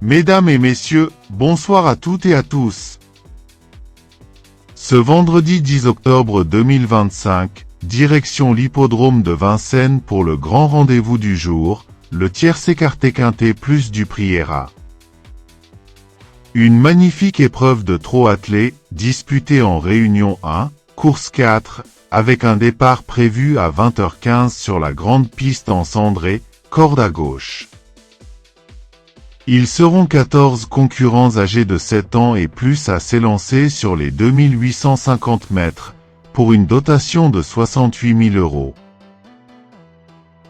Mesdames et messieurs, bonsoir à toutes et à tous. Ce vendredi 10 octobre 2025, direction l'hippodrome de Vincennes pour le grand rendez-vous du jour, le tierce écarté quintet plus du Prix Hérat. Une magnifique épreuve de trot attelé, disputée en Réunion 1, course 4, avec un départ prévu à 20h15 sur la grande piste en cendré, corde à gauche. Ils seront 14 concurrents âgés de 7 ans et plus à s'élancer sur les 2850 mètres, pour une dotation de 68 000 €.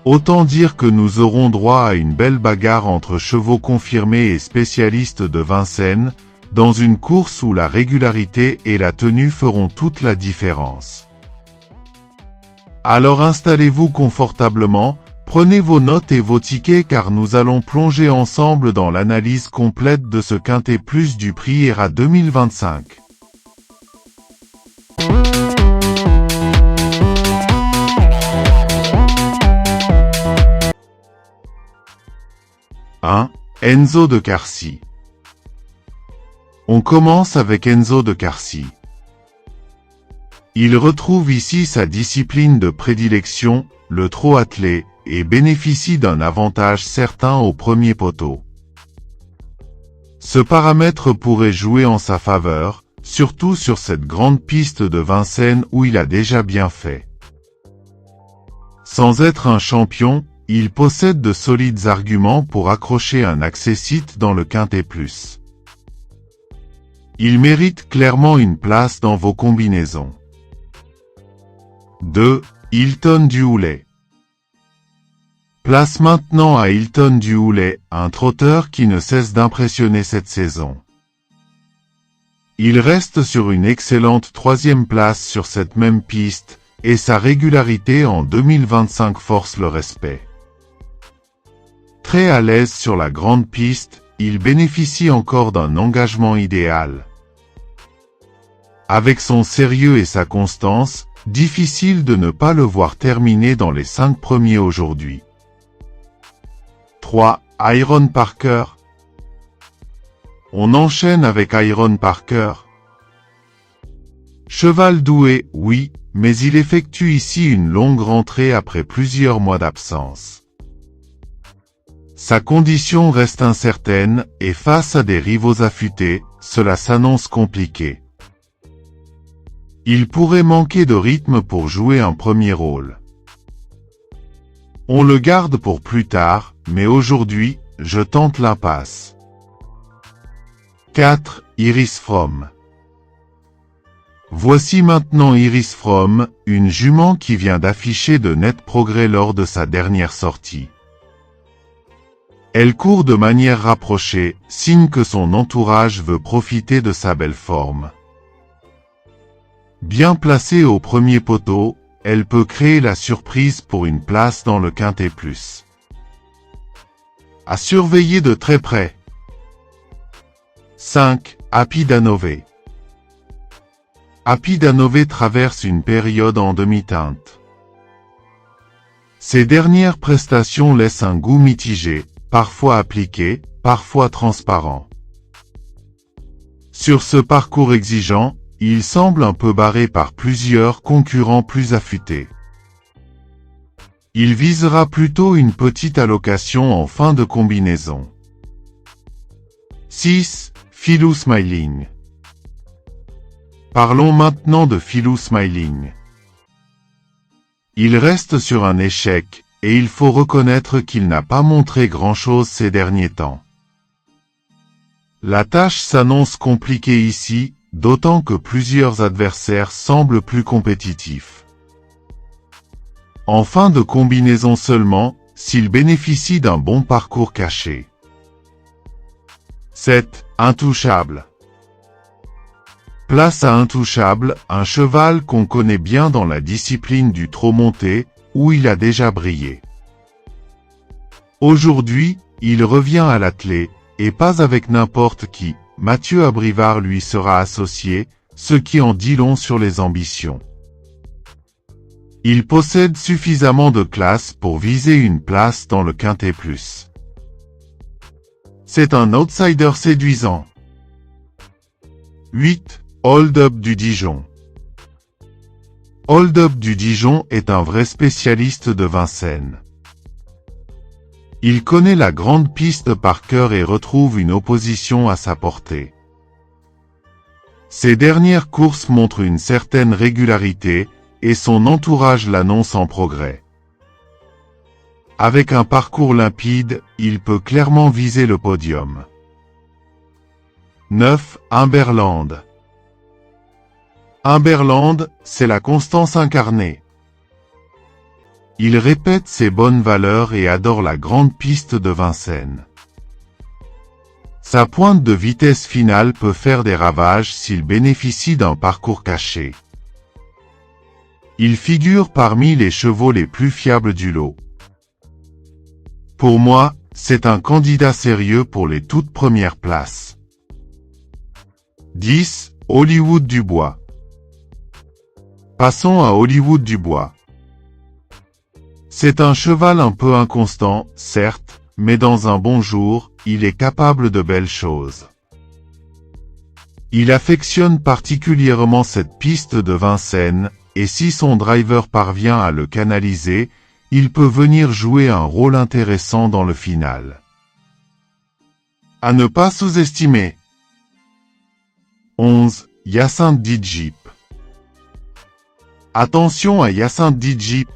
Autant dire que nous aurons droit à une belle bagarre entre chevaux confirmés et spécialistes de Vincennes, dans une course où la régularité et la tenue feront toute la différence. Alors installez-vous confortablement, prenez vos notes et vos tickets car nous allons plonger ensemble dans l'analyse complète de ce quintet plus du Prix Hérat 2025. Enzo de Carcy. On commence avec Enzo de Carcy. Il retrouve ici sa discipline de prédilection, le trot attelé, et bénéficie d'un avantage certain au premier poteau. Ce paramètre pourrait jouer en sa faveur, surtout sur cette grande piste de Vincennes où il a déjà bien fait. Sans être un champion, il possède de solides arguments pour accrocher un accessite dans le quintet plus. Il mérite clairement une place dans vos combinaisons. 2. Hilton du Houlet. Place maintenant à Hilton du Houlet, un trotteur qui ne cesse d'impressionner cette saison. Il reste sur une excellente 3e place sur cette même piste, et sa régularité en 2025 force le respect. Très à l'aise sur la grande piste, il bénéficie encore d'un engagement idéal. Avec son sérieux et sa constance, difficile de ne pas le voir terminer dans les 5 premiers aujourd'hui. 3. Iron Parker. On enchaîne avec Iron Parker. Cheval doué, oui, mais il effectue ici une longue rentrée après plusieurs mois d'absence. Sa condition reste incertaine, et face à des rivaux affûtés, cela s'annonce compliqué. Il pourrait manquer de rythme pour jouer un premier rôle. On le garde pour plus tard, mais aujourd'hui, je tente l'impasse. 4. Iris From. Voici maintenant Iris From, une jument qui vient d'afficher de nets progrès lors de sa dernière sortie. Elle court de manière rapprochée, signe que son entourage veut profiter de sa belle forme. Bien placée au premier poteau, elle peut créer la surprise pour une place dans le quintet plus. À surveiller de très près. 5. Happy Danové. Happy Danové traverse une période en demi-teinte. Ses dernières prestations laissent un goût mitigé, parfois appliqué, parfois transparent. Sur ce parcours exigeant, il semble un peu barré par plusieurs concurrents plus affûtés. Il visera plutôt une petite allocation en fin de combinaison. 6. Philou Smiling. Parlons maintenant de Philou Smiling. Il reste sur un échec, et il faut reconnaître qu'il n'a pas montré grand-chose ces derniers temps. La tâche s'annonce compliquée ici, d'autant que plusieurs adversaires semblent plus compétitifs. En fin de combinaison seulement, s'il bénéficie d'un bon parcours caché. 7. Intouchable. Place à Intouchable, un cheval qu'on connaît bien dans la discipline du trot monté, où il a déjà brillé. Aujourd'hui, il revient à l'attelé, et pas avec n'importe qui. Mathieu Abrivard lui sera associé, ce qui en dit long sur les ambitions. Il possède suffisamment de classe pour viser une place dans le quintet plus. C'est un outsider séduisant. 8. Hold Up du Dijon. Hold Up du Dijon est un vrai spécialiste de Vincennes. Il connaît la grande piste par cœur et retrouve une opposition à sa portée. Ses dernières courses montrent une certaine régularité, et son entourage l'annonce en progrès. Avec un parcours limpide, il peut clairement viser le podium. 9. Humberland. Humberland, c'est la constance incarnée. Il répète ses bonnes valeurs et adore la grande piste de Vincennes. Sa pointe de vitesse finale peut faire des ravages s'il bénéficie d'un parcours caché. Il figure parmi les chevaux les plus fiables du lot. Pour moi, c'est un candidat sérieux pour les toutes premières places. 10. Hollywood Dubois. Passons à Hollywood Dubois. C'est un cheval un peu inconstant, certes, mais dans un bon jour, il est capable de belles choses. Il affectionne particulièrement cette piste de Vincennes, et si son driver parvient à le canaliser, il peut venir jouer un rôle intéressant dans le final. À ne pas sous-estimer. 11. Hyacinthe Dijip. Attention à Hyacinthe Dijip.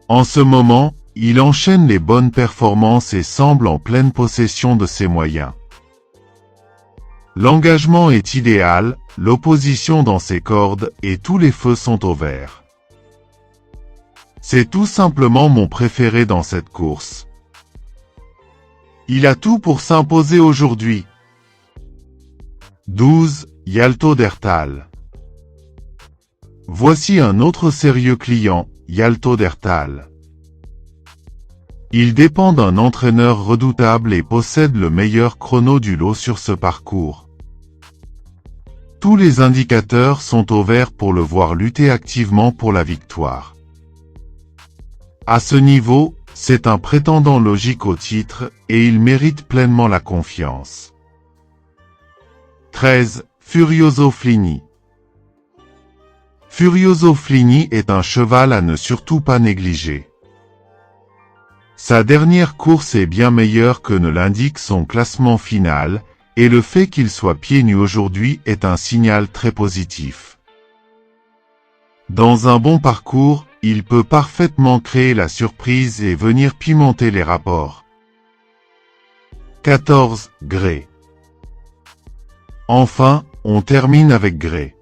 En ce moment, il enchaîne les bonnes performances et semble en pleine possession de ses moyens. L'engagement est idéal, l'opposition dans ses cordes et tous les feux sont au vert. C'est tout simplement mon préféré dans cette course. Il a tout pour s'imposer aujourd'hui. 12. Yalto Dertal. Voici un autre sérieux client, Yalto Dertal. Il dépend d'un entraîneur redoutable et possède le meilleur chrono du lot sur ce parcours. Tous les indicateurs sont au vert pour le voir lutter activement pour la victoire. À ce niveau, c'est un prétendant logique au titre, et il mérite pleinement la confiance. 13. Furioso Flini. Furioso Flini est un cheval à ne surtout pas négliger. Sa dernière course est bien meilleure que ne l'indique son classement final, et le fait qu'il soit pieds nus aujourd'hui est un signal très positif. Dans un bon parcours, il peut parfaitement créer la surprise et venir pimenter les rapports. 14. Grey. Enfin, on termine avec Grey.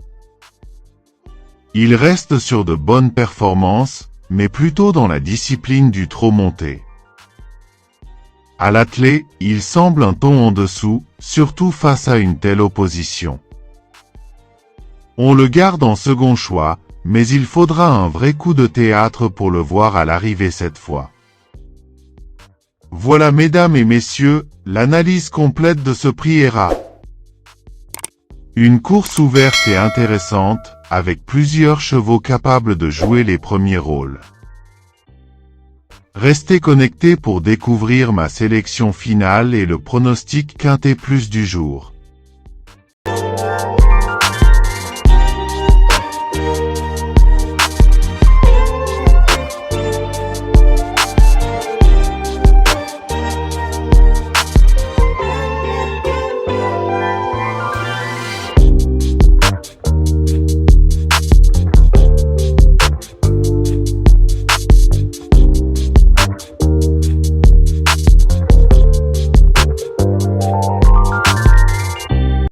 Il reste sur de bonnes performances, mais plutôt dans la discipline du trot monté. À l'attelé, il semble un ton en dessous, surtout face à une telle opposition. On le garde en second choix, mais il faudra un vrai coup de théâtre pour le voir à l'arrivée cette fois. Voilà mesdames et messieurs, l'analyse complète de ce prix ERA. Une course ouverte et intéressante, avec plusieurs chevaux capables de jouer les premiers rôles. Restez connectés pour découvrir ma sélection finale et le pronostic quintet plus du jour.